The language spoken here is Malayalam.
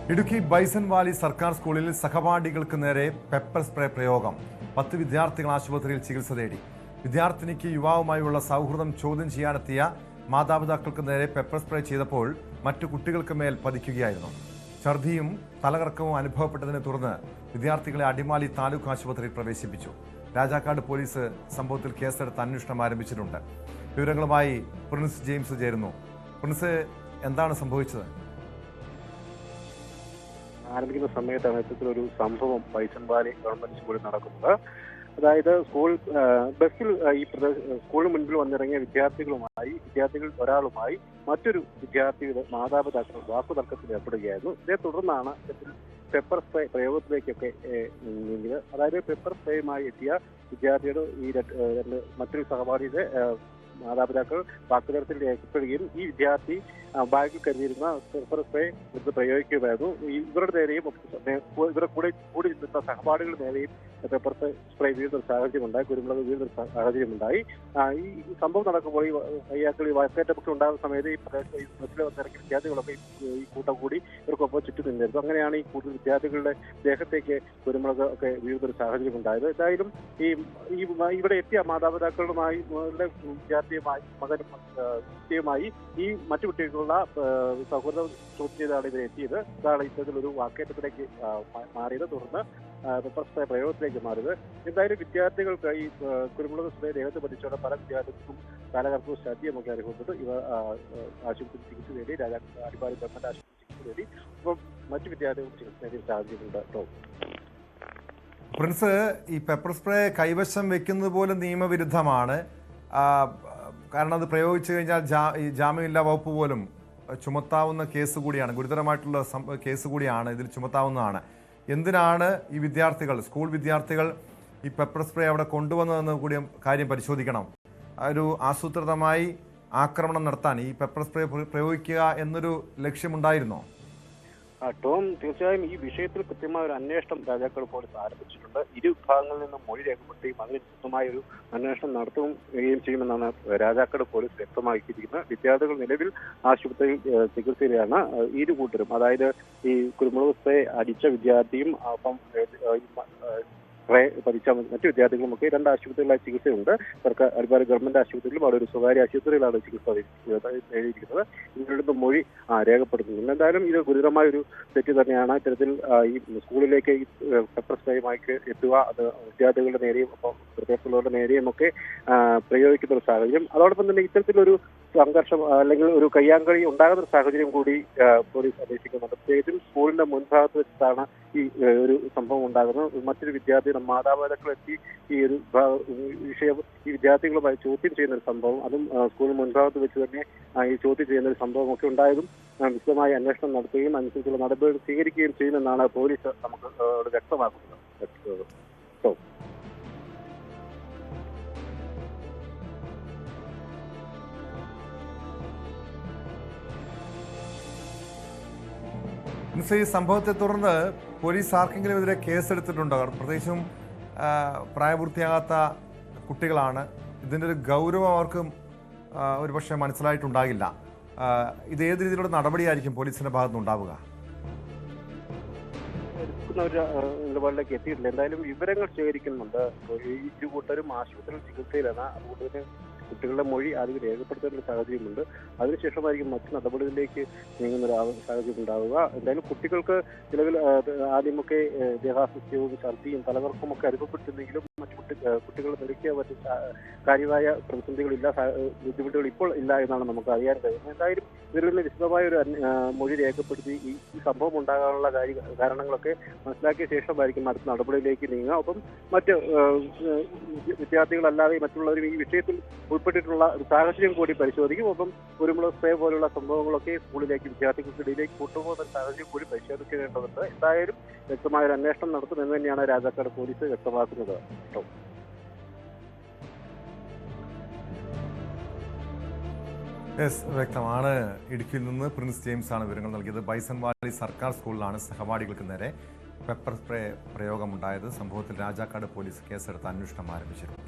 ഇടുക്കി ബൈസൺ വാലി സർക്കാർ സ്കൂളിൽ സഹപാഠികൾക്ക് നേരെ പെപ്പർ സ്പ്രേ പ്രയോഗം. 10 വിദ്യാർത്ഥികൾ ആശുപത്രിയിൽ ചികിത്സ തേടി. വിദ്യാർത്ഥിനിക്ക് യുവാവുമായുള്ള സൗഹൃദം ചോദ്യം ചെയ്യാനെത്തിയ മാതാപിതാക്കൾക്ക് നേരെ പെപ്പർ സ്പ്രേ ചെയ്തപ്പോൾ മറ്റു കുട്ടികൾക്ക് മേൽ പതിക്കുകയായിരുന്നു. ഛർദിയും തലകറക്കവും അനുഭവപ്പെട്ടതിനെ തുടർന്ന് വിദ്യാർത്ഥികളെ അടിമാലി താലൂക്ക് ആശുപത്രിയിൽ പ്രവേശിപ്പിച്ചു. രാജാക്കാട് പോലീസ് സംഭവത്തിൽ കേസെടുത്ത് അന്വേഷണം ആരംഭിച്ചിട്ടുണ്ട്. വിവരങ്ങളുമായി പ്രിൻസ് ജെയിംസ് ചേരുന്നു. പ്രിൻസ്, എന്താണ് സംഭവിച്ചത്? ആരംഭിക്കുന്ന സമയത്താണ് ഇത്തരത്തിലൊരു സംഭവം ബൈസൺ വാലി ഗവൺമെന്റ് സ്കൂളിൽ നടക്കുന്നത്. അതായത് ബസ്സിൽ സ്കൂളിന് മുൻപിൽ വന്നിറങ്ങിയ വിദ്യാർത്ഥികൾ ഒരാളുമായി മറ്റൊരു വിദ്യാർത്ഥിയുടെ മാതാപിതാക്കൾ വാക്കുതർക്കത്തിൽ ഏർപ്പെടുകയായിരുന്നു. ഇതേ തുടർന്നാണ് പെപ്പർ സ്പ്രേ പ്രയോഗത്തിലേക്കൊക്കെ നീങ്ങിയത്. അതായത് പെപ്പർ സ്പ്രേയുമായി എത്തിയ വിദ്യാർത്ഥിയുടെ മറ്റൊരു സഹപാഠിയുടെ മാതാപിതാക്കൾ വാക്കുതർക്കത്തിൽ ഏർപ്പെടുകയും ഈ വിദ്യാർത്ഥി ബാഗിൽ കരുതിയിരുന്ന പെപ്പർ സ്പ്രേ എടുത്ത് പ്രയോഗിക്കുകയായിരുന്നു. ഇവരുടെ നേരെയും ഇവരുടെ കൂടി നിന്ന സഹപാഠികളുടെ നേരെയും പെപ്പർ സ്പ്രേ വീഴുന്ന സാഹചര്യമുണ്ടായി, കുരുമുളക് വീഴുന്ന സാഹചര്യമുണ്ടായി. ഈ സംഭവം നടക്കുമ്പോൾ ഈ വയസ്സേറ്റമൊക്കെ ഉണ്ടാകുന്ന സമയത്ത് ഈ ബസ്സിൽ വന്നിറങ്ങിയ വിദ്യാർത്ഥികളൊക്കെ ഈ കൂട്ടം കൂടി ഇവർക്കൊപ്പം ചുറ്റും നിന്നിരുന്നു. അങ്ങനെയാണ് ഈ കൂടുതൽ വിദ്യാർത്ഥികളുടെ ദേഹത്തേക്ക് കുരുമുളക് ഒക്കെ വീഴുന്ന ഒരു സാഹചര്യം ഉണ്ടായത്. എന്തായാലും ഇവിടെ എത്തിയ മാതാപിതാക്കളുമായി വിദ്യാർത്ഥിയുമായി ഈ മറ്റു കുട്ടികളുള്ള സൗഹൃദം ചോദ്യം ചെയ്താണ് ഇവർ എത്തിയത്. ഇതാണ് ഇത്തരത്തിലൊരു വാക്കേറ്റത്തിലേക്ക് മാറിയത്. തുടർന്ന് പെപ്പർ സ്പ്രേ പ്രയോഗത്തിലേക്ക് മാറിയത്. എന്തായാലും വിദ്യാർത്ഥികൾക്ക് ഈ കുരുമുളക് സ്പ്രേ ദേഹത്ത് പതിച്ചോടെ പല വിദ്യാർത്ഥികൾക്കും തലകർക്കവും ശല്യമൊക്കെ അനുഭവപ്പെട്ടു. ഇവ ആശുപത്രി ചികിത്സ തേടി അടിമാലി ഗവൺമെന്റ് ആശുപത്രി ചികിത്സ തേടി. ഇപ്പം മറ്റു വിദ്യാർത്ഥികൾക്ക് ചികിത്സ നേടിയ സാഹചര്യമുണ്ട്. പ്രിൻസ്, ഈ പെപ്പർ സ്പ്രേ കൈവശം വെക്കുന്നത് പോലും നിയമവിരുദ്ധമാണ്. കാരണം അത് പ്രയോഗിച്ചു കഴിഞ്ഞാൽ ജാമ്യമില്ലാ വകുപ്പ് പോലും ചുമത്താവുന്ന കേസ് കൂടിയാണ്, ഗുരുതരമായിട്ടുള്ള കേസ് കൂടിയാണ്, ഇതിൽ ചുമത്താവുന്നതാണ്. എന്തിനാണ് ഈ സ്കൂൾ വിദ്യാർത്ഥികൾ ഈ പെപ്പർ സ്പ്രേ അവിടെ കൊണ്ടുവന്നതെന്ന് കൂടി കാര്യം പരിശോധിക്കണം. ഒരു ആസൂത്രിതമായി ആക്രമണം നടത്താൻ ഈ പെപ്പർ സ്പ്രേ പ്രയോഗിക്കുക എന്നൊരു ലക്ഷ്യമുണ്ടായിരുന്നോ? ടോം, തീർച്ചയായും ഈ വിഷയത്തിൽ കൃത്യമായ ഒരു അന്വേഷണം രാജാക്കാട് പോലീസ് ആരംഭിച്ചിട്ടുണ്ട്. ഇരു വിഭാഗങ്ങളിൽ നിന്നും മൊഴി രേഖപ്പെടുത്തുകയും അതിന് കൃത്യമായ ഒരു അന്വേഷണം നടത്തുകയും ചെയ്യുമെന്നാണ് രാജാക്കാട് പോലീസ് വ്യക്തമാക്കിയിരിക്കുന്നത്. വിദ്യാർത്ഥികൾ നിലവിൽ ആശുപത്രിയിൽ ചികിത്സയിലാണ്. ഇരു കൂട്ടരും, അതായത് ഈ കുരുമുളക് സ്പ്രേ അടിച്ച വിദ്യാർത്ഥിയും ഒപ്പം സ്പ്രേ പതിച്ച മറ്റു വിദ്യാർത്ഥികളുമൊക്കെ 2 ആശുപത്രികളിലായി ചികിത്സയുണ്ട്. അടിമാലി ഗവൺമെന്റ് ആശുപത്രിയിലും അവിടെ ഒരു സ്വകാര്യ ആശുപത്രിയിലാണ് ചികിത്സ നേടിയിരിക്കുന്നത്. ഇവരുടെ മൊഴി രേഖപ്പെടുത്തുന്നുണ്ട്. എന്തായാലും ഇത് ഗുരുതരമായ ഒരു തെറ്റ് തന്നെയാണ്. ഇത്തരത്തിൽ ഈ സ്കൂളിലേക്ക് ഈ പെപ്പർ സ്പ്രേയുമായി എത്തുക, അത് വിദ്യാർത്ഥികളുടെ നേരെയും ഒപ്പം പ്രദേശത്തുള്ളവരുടെ നേരെയും ഒക്കെ പ്രയോഗിക്കുന്ന ഒരു സാഹചര്യം. അതോടൊപ്പം തന്നെ ഇത്തരത്തിലൊരു സംഘർഷം അല്ലെങ്കിൽ ഒരു കയ്യാങ്കളി ഉണ്ടാകുന്ന ഒരു സാഹചര്യം കൂടി പോലീസ് അന്വേഷിക്കുന്നുണ്ട്. പ്രത്യേകിച്ചും സ്കൂളിന്റെ മുൻഭാഗത്ത് വെച്ചിട്ടാണ് ഈ ഒരു സംഭവം ഉണ്ടാകുന്നത്. മറ്റൊരു വിദ്യാർത്ഥിയുടെ മാതാപിതാക്കളെത്തി ഈ ഒരു വിഷയം ഈ വിദ്യാർത്ഥികളുമായി ചോദ്യം ചെയ്യുന്ന ഒരു സംഭവം, അതും സ്കൂളിന് മുൻഭാഗത്ത് വെച്ച് തന്നെ ഈ ചോദ്യം ചെയ്യുന്ന ഒരു സംഭവം ഒക്കെ ഉണ്ടായതും വിശദമായ അന്വേഷണം നടത്തുകയും അനുസരിച്ചുള്ള നടപടികൾ സ്വീകരിക്കുകയും ചെയ്യുമെന്നാണ് പോലീസ് നമുക്ക് വ്യക്തമാക്കുന്നത്. ഈ സംഭവത്തെ തുടർന്ന് പോലീസ് ആർക്കെങ്കിലും എതിരെ കേസെടുത്തിട്ടുണ്ടോ? പ്രത്യേകിച്ചും പ്രായപൂർത്തിയാകാത്ത കുട്ടികളാണ്. ഇതിൻ്റെ ഒരു ഗൗരവം അവർക്ക് ഒരുപക്ഷെ മനസ്സിലായിട്ടുണ്ടാകില്ല. ഇത് ഏത് രീതിയിലുള്ള നടപടിയായിരിക്കും പോലീസിന്റെ ഭാഗത്തുനിന്ന് ഉണ്ടാവുക? നിലപാടിലേക്ക് എത്തിയിട്ടില്ല. എന്തായാലും വിവരങ്ങൾ ശേഖരിക്കുന്നുണ്ട്. ഇരു കൂട്ടരും ആശുപത്രിയിൽ ചികിത്സയിലാണ്. അതുകൊണ്ട് തന്നെ കുട്ടികളുടെ മൊഴി ആദ്യം രേഖപ്പെടുത്തേണ്ട ഒരു സാഹചര്യമുണ്ട്. അതിനുശേഷമായിരിക്കും മറ്റു നടപടികളിലേക്ക് നീങ്ങുന്ന ഒരു സാഹചര്യം ഉണ്ടാവുക. എന്തായാലും കുട്ടികൾക്ക് നിലവിൽ ആദ്യമൊക്കെ ദേഹാസ്വസ്ഥ്യവും ഛർദിയും തലകറക്കവും ഒക്കെ അനുഭവപ്പെട്ടിരുന്നെങ്കിലും മറ്റു കുട്ടികൾ നിലയ്ക്ക് മറ്റു കാര്യമായ പ്രതിസന്ധികളില്ല, ബുദ്ധിമുട്ടുകൾ ഇപ്പോൾ ഇല്ല എന്നാണ് നമുക്ക് അറിയാൻ കഴിയുന്നത്. എന്തായാലും ഇതിൽ നിന്ന് വിശദമായ ഒരു മൊഴി രേഖപ്പെടുത്തി ഈ സംഭവം ഉണ്ടാകാനുള്ള കാരണങ്ങളൊക്കെ മനസ്സിലാക്കിയ ശേഷമായിരിക്കും അടുത്ത നടപടിയിലേക്ക് നീങ്ങുക. ഒപ്പം മറ്റ് വിദ്യാർത്ഥികളല്ലാതെ മറ്റുള്ളവരും ഈ വിഷയത്തിൽ ഉൾപ്പെട്ടിട്ടുള്ള ഒരു സാഹചര്യം കൂടി പരിശോധിക്കും. ഒപ്പം കുരുമുളക് സ്പ്രേ പോലുള്ള സംഭവങ്ങളൊക്കെ സ്കൂളിലേക്ക് വിദ്യാർത്ഥികൾക്കിടയിലേക്ക് കൊണ്ടുപോകുന്ന ഒരു സാഹചര്യം കൂടി പരിശോധിക്കേണ്ടതുണ്ട്. എന്തായാലും വ്യക്തമായ ഒരു അന്വേഷണം നടത്തുമെന്ന് തന്നെയാണ് രാജാക്കാട് പോലീസ് വ്യക്തമാക്കുന്നത്. വ്യക്തമാണ്. ഇടുക്കിയിൽ നിന്ന് പ്രിൻസ് ജെയിംസ് ആണ് വിവരങ്ങൾ നൽകിയത്. ബൈസൺ വാലി സർക്കാർ സ്കൂളിലാണ് സഹപാഠികൾക്ക് നേരെ പെപ്പർ സ്പ്രേ പ്രയോഗമുണ്ടായത്. സംഭവത്തിൽ രാജാക്കാട് പോലീസ് കേസെടുത്ത് അന്വേഷണം ആരംഭിച്ചിരുന്നു.